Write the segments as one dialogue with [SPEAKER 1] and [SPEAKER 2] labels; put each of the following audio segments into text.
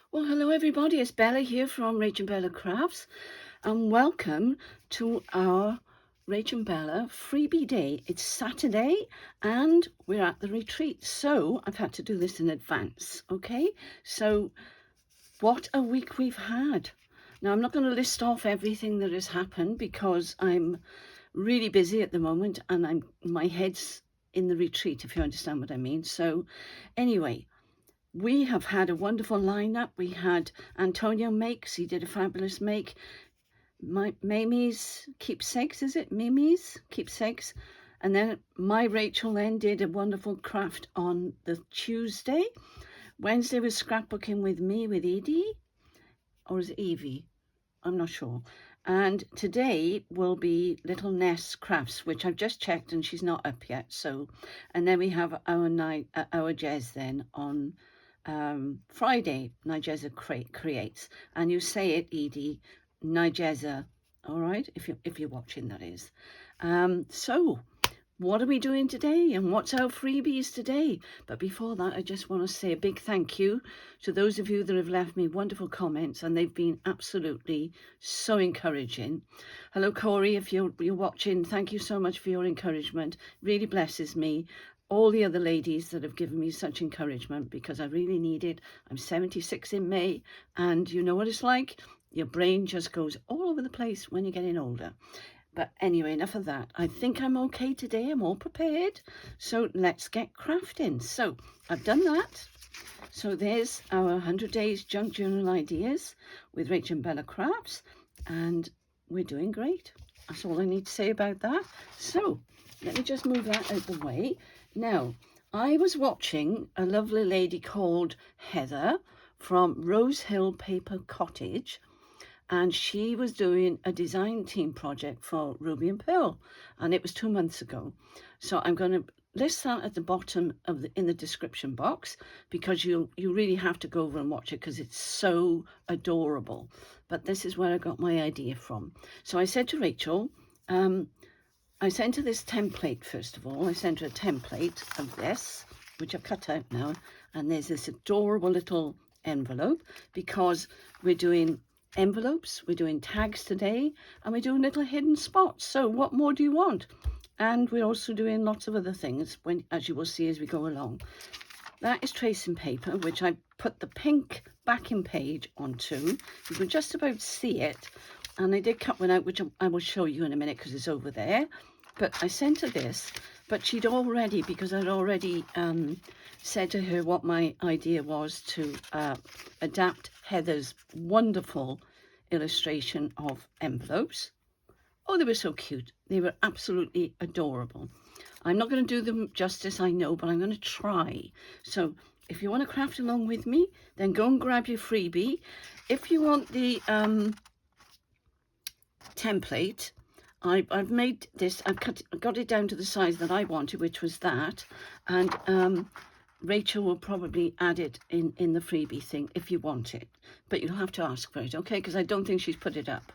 [SPEAKER 1] Well, hello everybody, it's Bella here from Rach and Bella Crafts, and welcome to our Rach and Bella freebie day. It's Saturday and we're at the retreat, so I've had to do this in advance, okay? So what a week we've had. Now, I'm not going to list off everything that has happened because I'm really busy at the moment and my head's in the retreat, if you understand what I mean. So anyway, we have had a wonderful lineup. We had Antonio Makes, he did a fabulous make. Mamie's Keepsakes, is it? Mimi's Keepsakes. And then my Rachel then did a wonderful craft on the Tuesday. Wednesday was scrapbooking with me, with Edie. Or is it Evie? I'm not sure. And today will be Little Ness Crafts, which I've just checked and she's not up yet. So, and then we have our night, our Jez then on Friday, Nigeza creates, and you say it, Edie, Nigeza, all right, if you're watching, that is. So what are we doing today and what's our freebies today? But before that, I just want to say a big thank you to those of you that have left me wonderful comments, and they've been absolutely so encouraging. Hello, Corey, if you're watching, thank you so much for your encouragement. Really blesses me. All the other ladies that have given me such encouragement, because I really need it. I'm 76 in May, and you know what it's like. Your brain just goes all over the place when you're getting older. But anyway, enough of that. I think I'm okay today. I'm all prepared. So let's get crafting. So I've done that. So there's our 100 Days Junk Journal Ideas with Rach and Bella Crafts. And we're doing great. That's all I need to say about that. So let me just move that out the way. Now, I was watching a lovely lady called Heather from Rosehill Paper Cottage, and she was doing a design team project for Ruby and Pearl, and it was 2 months ago. So I'm going to list that at the bottom of in the description box, because you really have to go over and watch it because it's so adorable. But this is where I got my idea from. So I said to Rachel, I sent her this template, first of all. I sent her a template of this, which I've cut out now. And there's this adorable little envelope, because we're doing envelopes, we're doing tags today, and we're doing little hidden spots. So what more do you want? And we're also doing lots of other things, as you will see as we go along. That is tracing paper, which I put the pink backing page onto. You can just about see it. And I did cut one out, which I will show you in a minute because it's over there. But I sent her this, but she'd already, because I'd already said to her what my idea was to adapt Heather's wonderful illustration of envelopes. Oh, they were so cute. They were absolutely adorable. I'm not going to do them justice, I know, but I'm going to try. So if you want to craft along with me, then go and grab your freebie. If you want the template, I've made this, I've got it down to the size that I wanted, which was that, and Rachel will probably add it in the freebie thing if you want it, but you'll have to ask for it, okay, because I don't think she's put it up.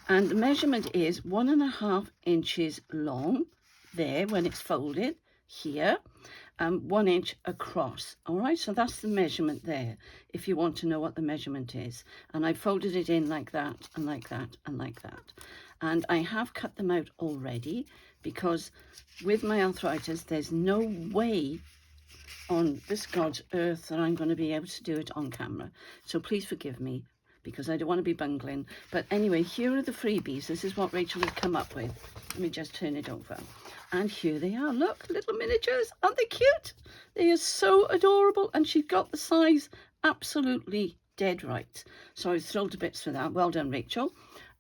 [SPEAKER 1] And the measurement is 1.5 inches long there when it's folded here, 1 inch across. All right, so that's the measurement there if you want to know what the measurement is. And I folded it in like that and like that and like that. And I have cut them out already, because with my arthritis, there's no way on this God's earth that I'm going to be able to do it on camera. So please forgive me, because I don't want to be bungling. But anyway, here are the freebies. This is what Rachel has come up with. Let me just turn it over. And here they are. Look, little miniatures. Aren't they cute? They are so adorable. And she got the size absolutely dead right. So I was thrilled to bits for that. Well done, Rachel.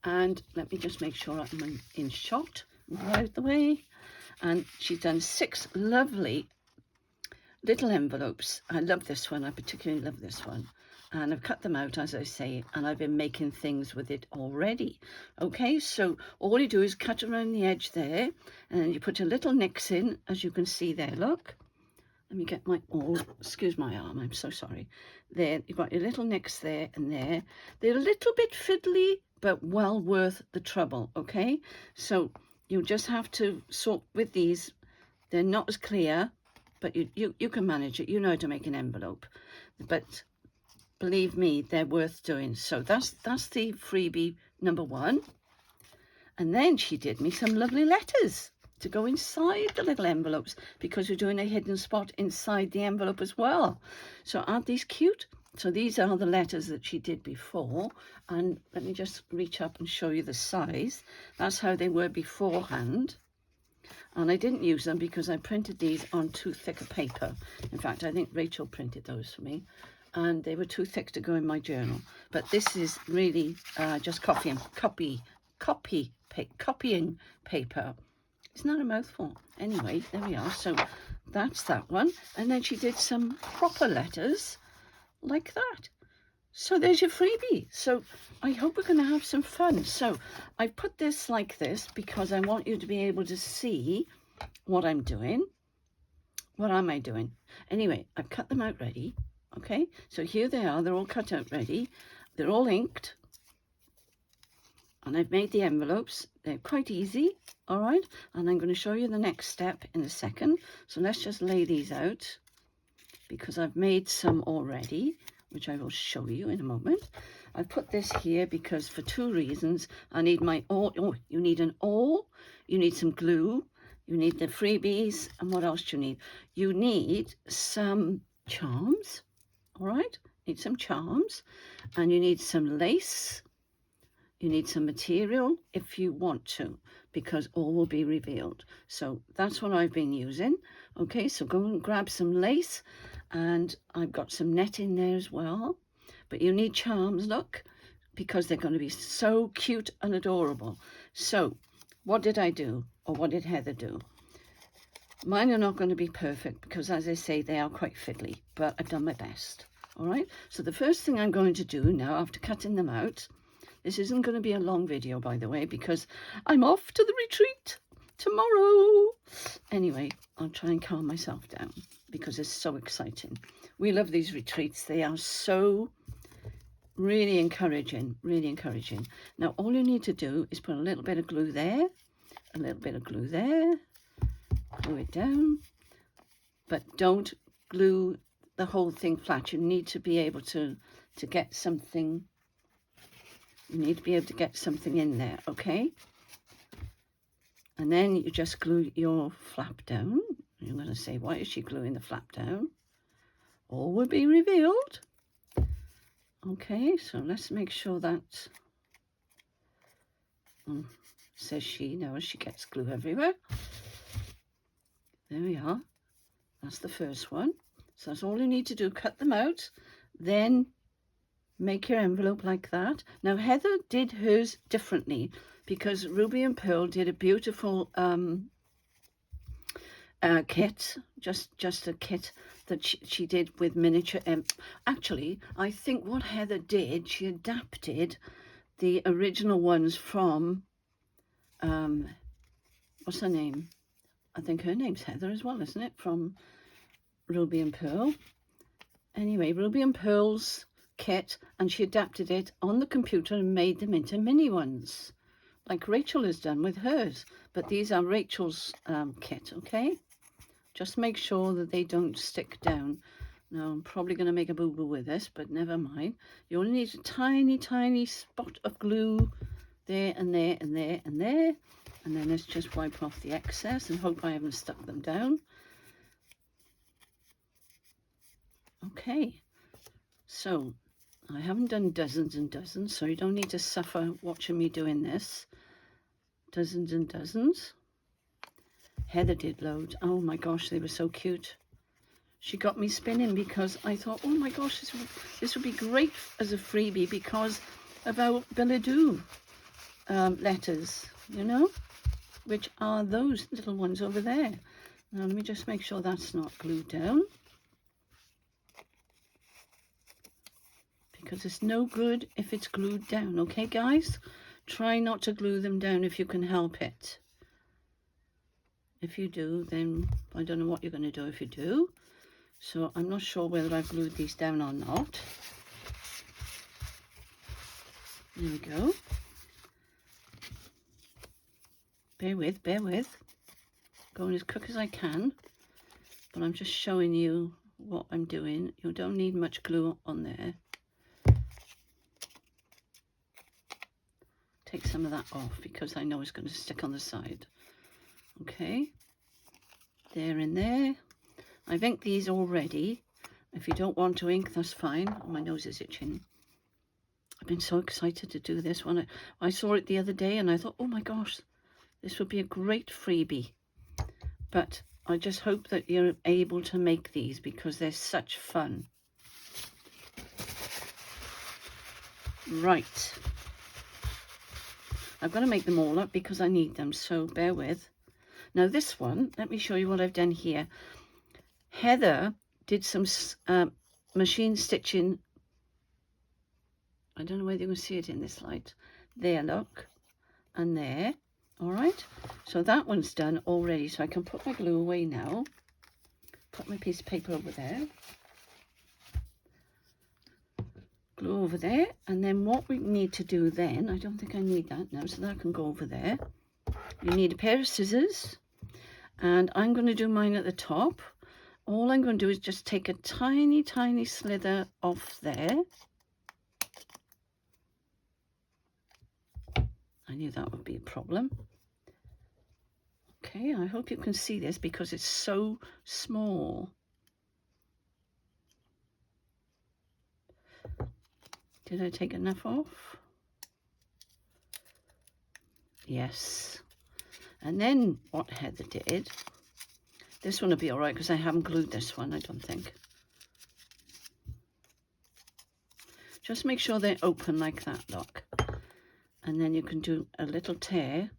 [SPEAKER 1] And let me just make sure I'm in shot. Right out the way. And she's done 6 lovely little envelopes. I love this one. I particularly love this one. And I've cut them out, as I say, and I've been making things with it already. Okay, so all you do is cut around the edge there, and then you put your little nicks in, as you can see there. Look, let me get my, oh, excuse my arm, I'm so sorry. There, you've got your little nicks there and there. They're a little bit fiddly, but well worth the trouble, okay? So you just have to sort with these. They're not as clear, but you can manage it. You know how to make an envelope. But believe me, they're worth doing. So that's the freebie number 1. And then she did me some lovely letters to go inside the little envelopes, because we're doing a hidden spot inside the envelope as well. So aren't these cute? So these are the letters that she did before. And let me just reach up and show you the size. That's how they were beforehand. And I didn't use them because I printed these on too thick a paper. In fact, I think Rachel printed those for me, and they were too thick to go in my journal. But this is really just copying paper. It's not a mouthful. Anyway, there we are. So that's that one. And then she did some proper letters like that. So there's your freebie. So I hope we're going to have some fun. So I put this like this because I want you to be able to see what I'm doing. What am I doing? Anyway, I've cut them out ready. Okay, so here they are. They're all cut out ready. They're all inked. And I've made the envelopes. They're quite easy, all right? And I'm going to show you the next step in a second. So let's just lay these out, because I've made some already, which I will show you in a moment. I put this here because for 2 reasons. I need my awl. Oh, you need an awl. You need some glue. You need the freebies. And what else do you need? You need some charms, all right? You need some charms. And you need some lace. You need some material if you want to, because all will be revealed. So that's what I've been using. Okay, so go and grab some lace, and I've got some net in there as well. But you need charms, look, because they're going to be so cute and adorable. So what did I do, or what did Heather do? Mine are not going to be perfect because, as I say, they are quite fiddly, but I've done my best. All right, so the first thing I'm going to do now, after cutting them out, this isn't going to be a long video, by the way, because I'm off to the retreat tomorrow. Anyway, I'll try and calm myself down because it's so exciting. We love these retreats. They are so really encouraging, really encouraging. Now, all you need to do is put a little bit of glue there, a little bit of glue there, glue it down, but don't glue the whole thing flat. You need to be able to get something. You need to be able to get something in there, okay? And then you just glue your flap down. You're going to say, why is she gluing the flap down? All will be revealed. Okay, so let's make sure that, says she, now as she gets glue everywhere. There we are. That's the first one. So that's all you need to do, cut them out, then make your envelope like that. Now, Heather did hers differently because Ruby and Pearl did a beautiful kit, just a kit that she did with miniature. Actually, I think what Heather did, she adapted the original ones from, what's her name? I think her name's Heather as well, isn't it? From Ruby and Pearl. Anyway, Ruby and Pearl's kit, and she adapted it on the computer and made them into mini ones, like Rachel has done with hers. But these are Rachel's kit, okay? Just make sure that they don't stick down. Now, I'm probably going to make a boo-boo with this, but never mind. You only need a tiny, tiny spot of glue there and there and there and there. And then let's just wipe off the excess and hope I haven't stuck them down. Okay, so I haven't done dozens and dozens, so you don't need to suffer watching me doing this. Dozens and dozens. Heather did loads. Oh my gosh, they were so cute. She got me spinning because I thought, oh my gosh, this would be great as a freebie because of our billet doux letters, you know, which are those little ones over there. Now let me just make sure that's not glued down, because it's no good if it's glued down. Okay, guys? Try not to glue them down if you can help it. If you do, then I don't know what you're going to do if you do. So I'm not sure whether I've glued these down or not. There we go. Bear with, bear with. Going as quick as I can. But I'm just showing you what I'm doing. You don't need much glue on there. some of that off because I know it's going to stick on the side. Okay, there and there. I've inked these already. If you don't want to ink, that's fine. Oh, my nose is itching. I've been so excited to do this one. I saw it the other day and I thought, oh my gosh, this would be a great freebie. But I just hope that you're able to make these because they're such fun. Right. I've got to make them all up because I need them, so bear with. Now this one, let me show you what I've done here. Heather did some machine stitching. I don't know whether you can see it in this light. There, look, and there. All right, so that one's done already, so I can put my glue away now. Put my piece of paper over there. Glue over there, and then what we need to do then, I don't think I need that now, so that can go over there. You need a pair of scissors, and I'm going to do mine at the top. All I'm going to do is just take a tiny, tiny slither off there. I knew that would be a problem. Okay, I hope you can see this because it's so small. Did I take enough off? Yes. And then what Heather did, this one will be all right because I haven't glued this one, I don't think. Just make sure they're open like that, look. And then you can do a little tear.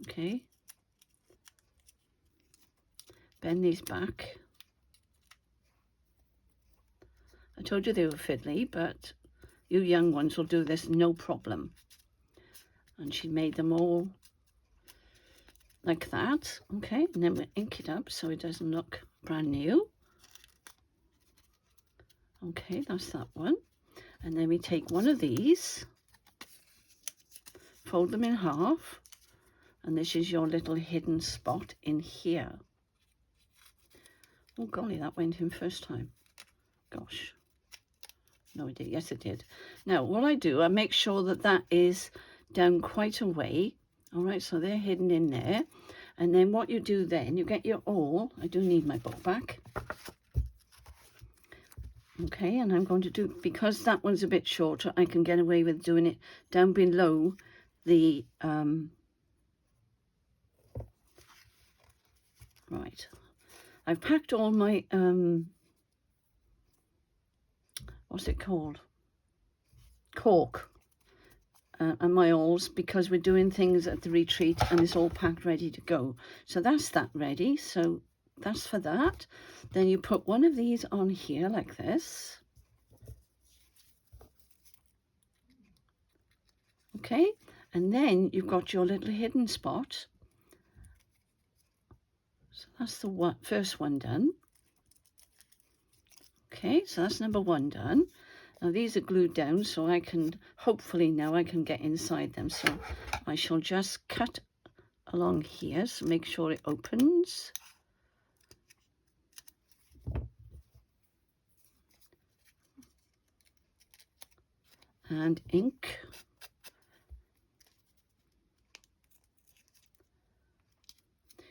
[SPEAKER 1] Okay. Bend these back. I told you they were fiddly, but you young ones will do this no problem. And she made them all like that. Okay, and then we ink it up so it doesn't look brand new. Okay, that's that one. And then we take one of these, fold them in half, and this is your little hidden spot in here. Oh golly, that went in first time. Gosh. No, it did. Yes, it did. Now, what I do, I make sure that that is down quite a way. All right, so they're hidden in there. And then what you do then, you get your awl. I do need my book back. Okay, and I'm going to do, because that one's a bit shorter, I can get away with doing it down below the, right. I've packed all my, what's it called? Cork and my awls because we're doing things at the retreat and it's all packed ready to go. So that's that ready. So that's for that. Then you put one of these on here like this. Okay, and then you've got your little hidden spot. So that's the first one done. Okay, so that's number one done. Now these are glued down, so I can, hopefully now I can get inside them. So I shall just cut along here, so make sure it opens. And ink.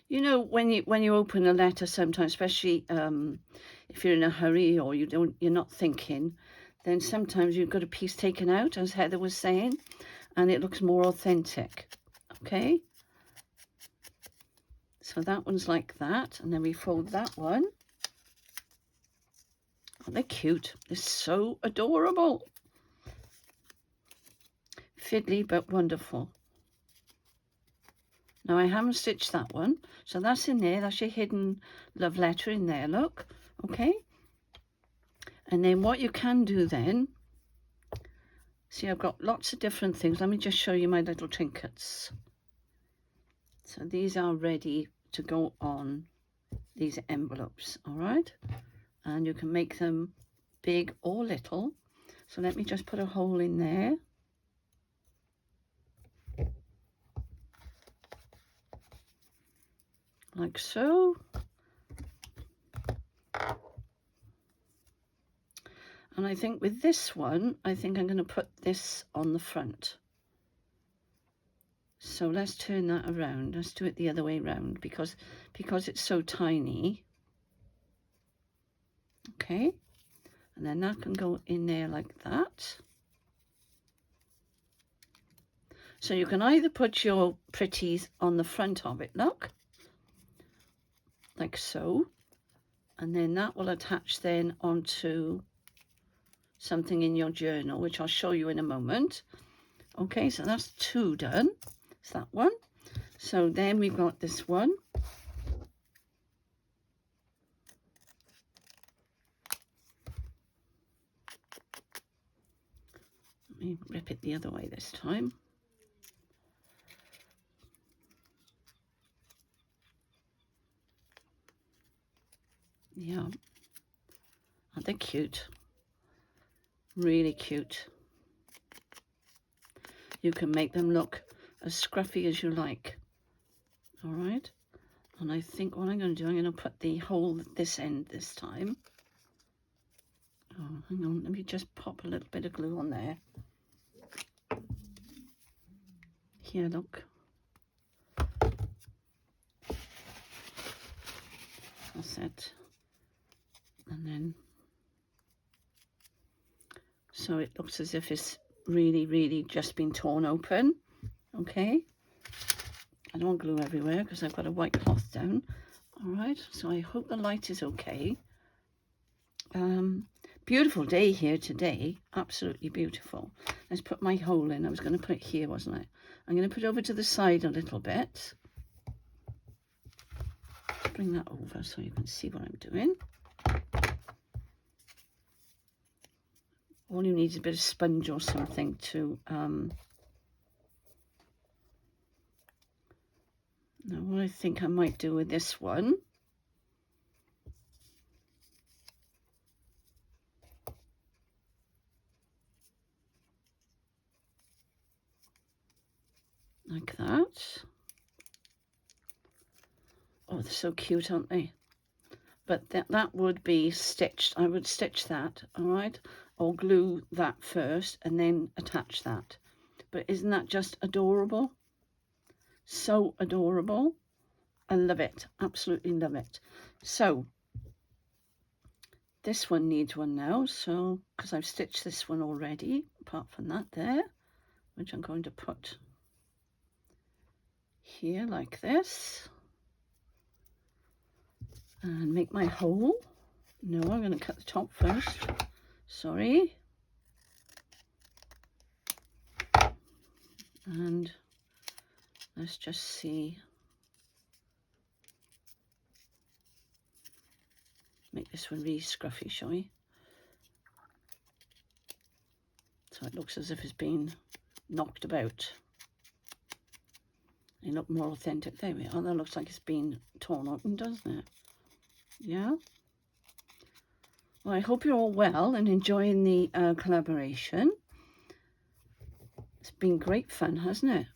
[SPEAKER 1] You know, when you open a letter sometimes, especially if you're in a hurry or you're not thinking, then sometimes you've got a piece taken out, as Heather was saying, and it looks more authentic. Okay, so that one's like that, and then we fold that one. Oh, they're cute. They're so adorable. Fiddly but wonderful. Now I haven't stitched that one, so that's in there. That's your hidden love letter in there, look. Okay, and then what you can do then, see, I've got lots of different things. Let me just show you my little trinkets. So these are ready to go on these envelopes, all right? And you can make them big or little. So let me just put a hole in there. Like so. And I think with this one, I think I'm going to put this on the front. So let's turn that around. Let's do it the other way around because it's so tiny. Okay. And then that can go in there like that. So you can either put your pretties on the front of it, look, like so. And then that will attach then onto something in your journal, which I'll show you in a moment. Okay, so that's 2 done. It's that one. So then we've got this one. Let me rip it the other way this time. Yeah, aren't they cute? Really cute. You can make them look as scruffy as you like. All right. And I think what I'm going to do, I'm going to put the hole at this end this time. Oh, hang on. Let me just pop a little bit of glue on there. Here, look. That's it. And then, so it looks as if it's really just been torn open. Okay. I don't want glue everywhere because I've got a white cloth down. All right. So I hope the light is okay. Beautiful day here today. Absolutely beautiful. Let's put my hole in. I was going to put it here, wasn't I? I'm going to put it over to the side a little bit. Bring that over so you can see what I'm doing. All you need is a bit of sponge or something to now what I think I might do with this one, like that. Oh, they're so cute, aren't they? But that would be stitched. I would stitch that, all right? Or glue that first and then attach that. But isn't that just adorable? So adorable. I love it. Absolutely love it. So this one needs one now. So, because I've stitched this one already, apart from that there, which I'm going to put here like this. And make my hole. No, I'm going to cut the top first. Sorry. And let's just see. Make this one really scruffy, shall we? So it looks as if it's been knocked about. They look more authentic. There we are. That looks like it's been torn open, doesn't it? Yeah. Well, I hope you're all well and enjoying the collaboration. It's been great fun, hasn't it?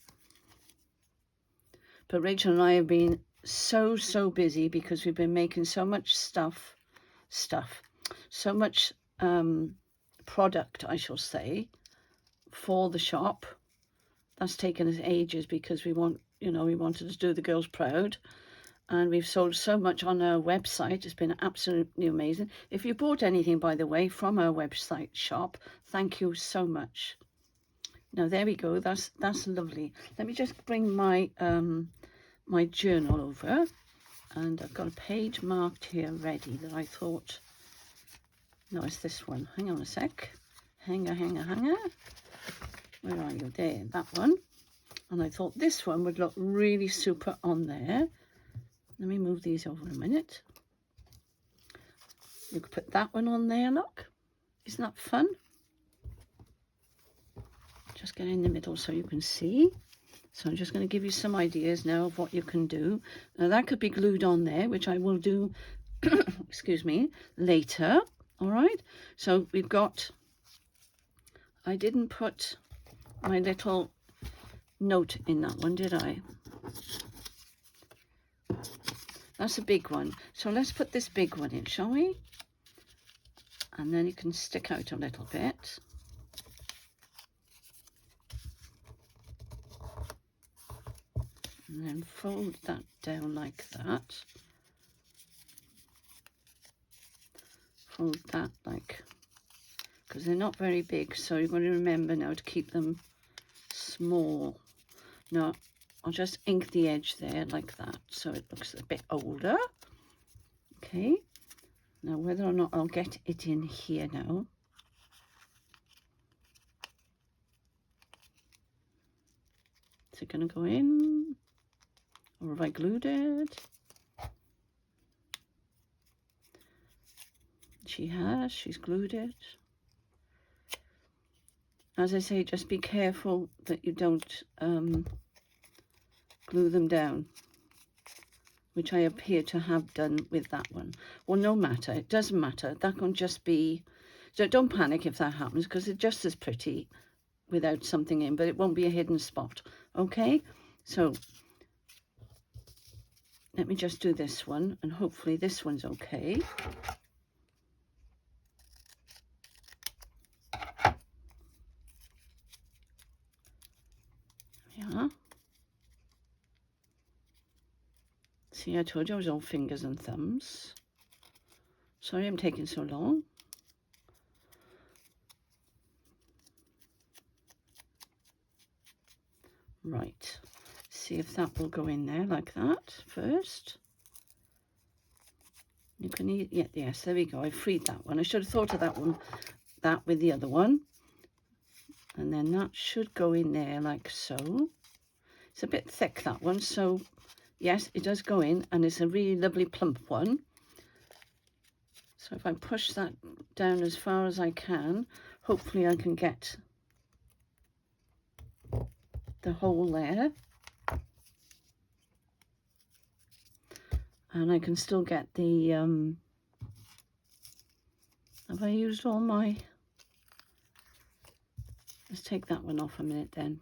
[SPEAKER 1] But Rachel and I have been so busy because we've been making so much so much product, I shall say, for the shop. That's taken us ages because we wanted to do the girls proud. And we've sold so much on our website. It's been absolutely amazing. If you bought anything, by the way, from our website shop, thank you so much. Now, there we go. That's lovely. Let me just bring my my journal over. And I've got a page marked here ready that I thought... No, it's this one. Hang on a sec. Hanger. Where are you? There, that one. And I thought this one would look really super on there. Let me move these over a minute. You could put that one on there, look. Isn't that fun? Just get in the middle so you can see. So I'm just going to give you some ideas now of what you can do. Now that could be glued on there, which I will do, excuse me, later. All right. So we've got, I didn't put my little note in that one, did I? That's a big one. So let's put this big one in, shall we? and then it can stick out a little bit. And then fold that down like that. Fold that like, because they're not very big, so you've got to remember now to keep them small. Now, I'll just ink the edge there like that, so it looks a bit older. Okay, now whether or not I'll get it in here now. Is it going to go in? Or have I glued it? She has, she's glued it. As I say, just be careful that you don't glue them down, which I appear to have done with that one. Well, no matter, it doesn't matter. That can just be, so don't panic if that happens, because it's just as pretty without something in, but it won't be a hidden spot. Okay, so let me just do this one, and hopefully this one's okay. Yeah. See, I told you I was all fingers and thumbs. Sorry I'm taking so long. Right. See if that will go in there like that first. You can eat, yeah, yes, there we go. I freed that one. I should have thought of that one, that with the other one. And then that should go in there like so. It's a bit thick, that one, so yes, it does go in, and it's a really lovely plump one. So if I push that down as far as I can, hopefully I can get the hole there. And I can still get the, have I used all my, let's take that one off a minute then.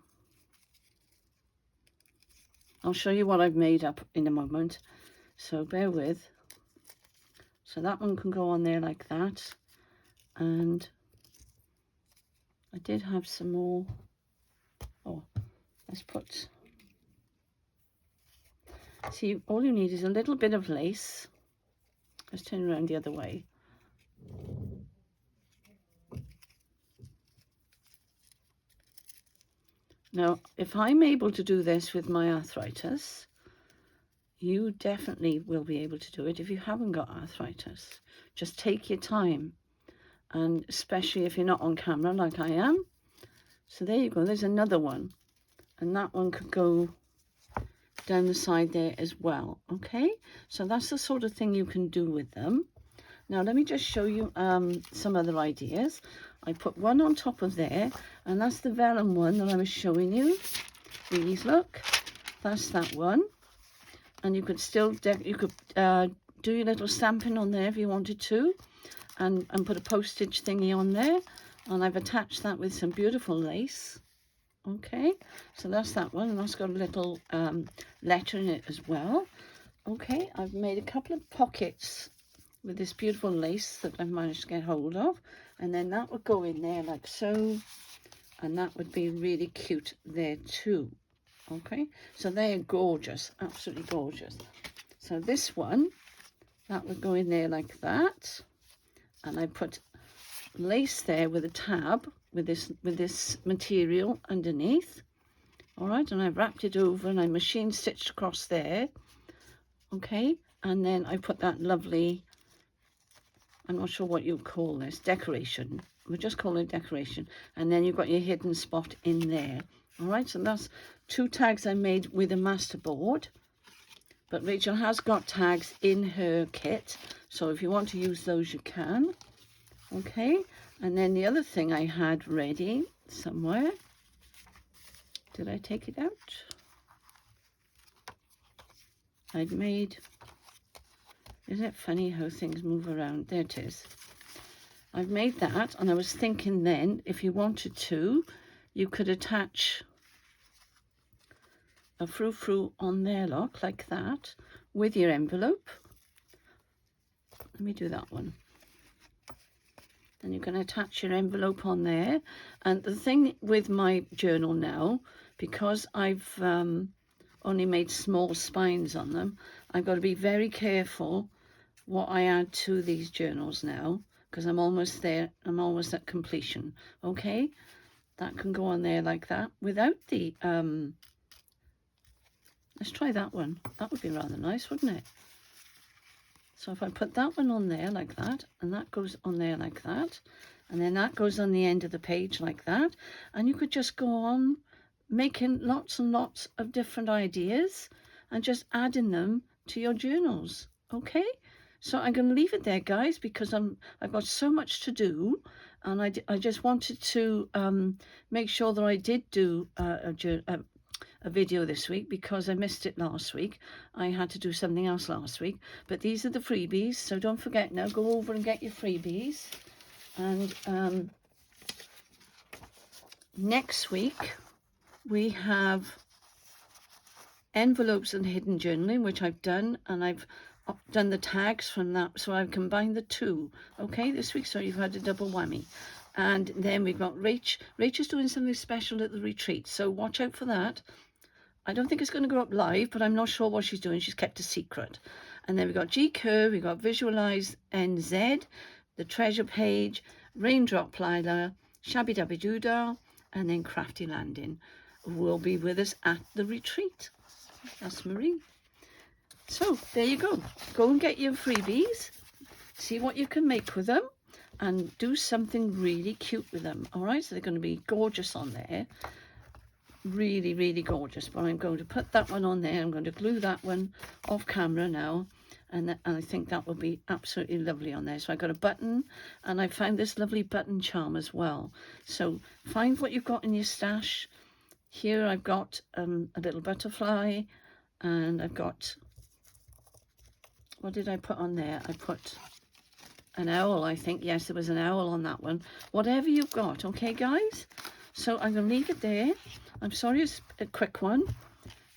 [SPEAKER 1] I'll show you what I've made up in a moment, so bear with. So that one can go on there like that, and I did have some more. Oh, let's put, see, all you need is a little bit of lace. Let's turn around the other way. Now, if I'm able to do this with my arthritis, you definitely will be able to do it if you haven't got arthritis. Just take your time, and especially if you're not on camera like I am. So there you go, there's another one, and that one could go down the side there as well. Okay, so that's the sort of thing you can do with them. Now let me just show you some other ideas. I put one on top of there, and that's the vellum one that I was showing you. Please look, that's that one. And you could still do your little stamping on there if you wanted to, and put a postage thingy on there. And I've attached that with some beautiful lace. Okay, so that's that one, and that's got a little letter in it as well. Okay, I've made a couple of pockets with this beautiful lace that I've managed to get hold of, and then that would go in there like so, and that would be really cute there too. Okay, so they're gorgeous, absolutely gorgeous. So this one, that would go in there like that, and I put lace there with a tab with this material underneath. All right, and I've wrapped it over, and I machine stitched across there. Okay, and then I put that lovely, I'm not sure what you call this, decoration. We'll just call it decoration. And then you've got your hidden spot in there. All right, so that's 2 tags I made with a masterboard. But Rachel has got tags in her kit, so if you want to use those, you can. Okay, and then the other thing I had ready somewhere. Did I take it out? I'd made, isn't it funny how things move around? There it is. I've made that, and I was thinking then, if you wanted to, you could attach a frou-frou on there, look, like that, with your envelope. Let me do that one. and you can attach your envelope on there. And the thing with my journal now, because I've only made small spines on them, I've got to be very careful what I add to these journals now, because I'm almost there. I'm almost at completion. Okay, that can go on there like that without the let's try that one. That would be rather nice, wouldn't it? So if I put that one on there like that, and that goes on there like that, and then that goes on the end of the page like that, and you could just go on making lots and lots of different ideas and just adding them to your journals. Okay, so I'm going to leave it there, guys, because I've got so much to do, and I just wanted to make sure that I did do a video this week because I missed it last week. I had to do something else last week. But these are the freebies, so don't forget now, go over and get your freebies. And next week we have envelopes and hidden journaling, which I've done, and I've done the tags from that, so I've combined the two, okay, this week, so you've had a double whammy. And then we've got Rach. Rach is doing something special at the retreat, so watch out for that. I don't think it's going to go up live, but I'm not sure what she's doing. She's kept a secret. And then we've got G Curve, we've got Visualize NZ, the Treasure Page, Raindrop Lila, Shabby Dabby Doodah, and then Crafty Landing will be with us at the retreat. That's Marie. So there you go. Go and get your freebies. See what you can make with them and do something really cute with them. All right, so they're going to be gorgeous on there. Really, really gorgeous. But I'm going to put that one on there. I'm going to glue that one off camera now, and I think that will be absolutely lovely on there. So I got a button, and I found this lovely button charm as well. So find what you've got in your stash. Here I've got a little butterfly, and I've got, what did I put on there? I put an owl, I think. Yes, there was an owl on that one. Whatever you've got, okay, guys? So I'm going to leave it there. I'm sorry it's a quick one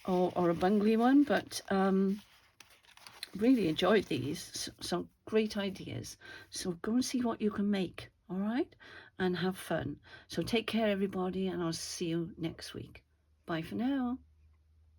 [SPEAKER 1] or a bungly one, but really enjoyed these. Some great ideas. So go and see what you can make, all right? And have fun. So take care, everybody, and I'll see you next week. Bye for now.